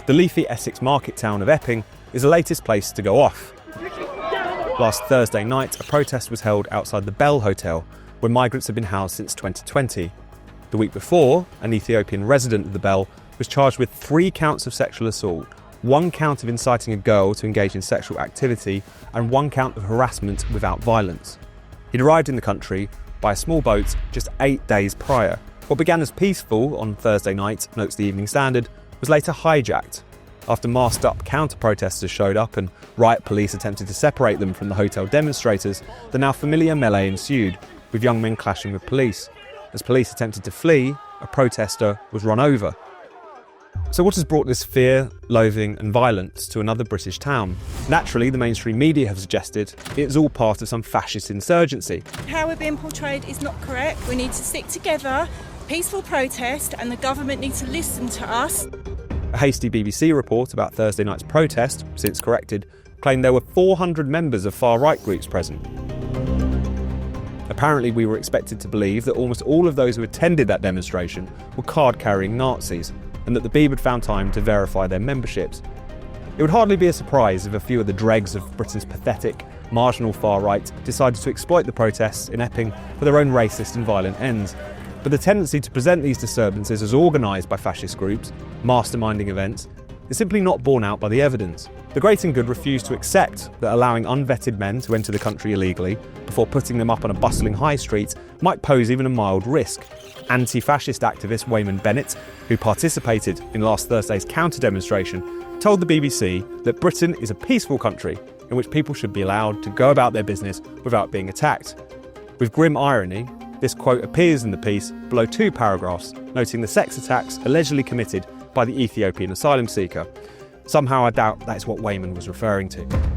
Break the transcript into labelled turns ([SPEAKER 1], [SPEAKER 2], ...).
[SPEAKER 1] The leafy Essex market town of Epping is the latest place to go off. Last Thursday night, a protest was held outside the Bell Hotel, where migrants have been housed since 2020. The week before, an Ethiopian resident of the Bell was charged with 3 counts of sexual assault, 1 count of inciting a girl to engage in sexual activity, and 1 count of harassment without violence. He'd arrived in the country by a small boat just 8 days prior. What began as peaceful on Thursday night, notes the Evening Standard, was later hijacked. After masked-up counter-protesters showed up and riot police attempted to separate them from the hotel demonstrators, the now familiar melee ensued, with young men clashing with police. As police attempted to flee, a protester was run over. So what has brought this fear, loathing and violence to another British town? Naturally, the mainstream media have suggested it's all part of some fascist insurgency.
[SPEAKER 2] How we're being portrayed is not correct. We need to stick together, peaceful protest, and the government needs to listen to us.
[SPEAKER 1] A hasty BBC report about Thursday night's protest, since corrected, claimed there were 400 members of far-right groups present. Apparently, we were expected to believe that almost all of those who attended that demonstration were card-carrying Nazis, and that the Beeb had found time to verify their memberships. It would hardly be a surprise if a few of the dregs of Britain's pathetic, marginal far-right decided to exploit the protests in Epping for their own racist and violent ends. But the tendency to present these disturbances as organised by fascist groups, masterminding events, is simply not borne out by the evidence. The great and good refuse to accept that allowing unvetted men to enter the country illegally before putting them up on a bustling high street might pose even a mild risk. Anti-fascist activist Wayman Bennett, who participated in last Thursday's counter-demonstration, told the BBC that Britain is a peaceful country in which people should be allowed to go about their business without being attacked. With grim irony, this quote appears in the piece below 2 paragraphs, noting the sex attacks allegedly committed by the Ethiopian asylum seeker. Somehow I doubt that's what Wayman was referring to.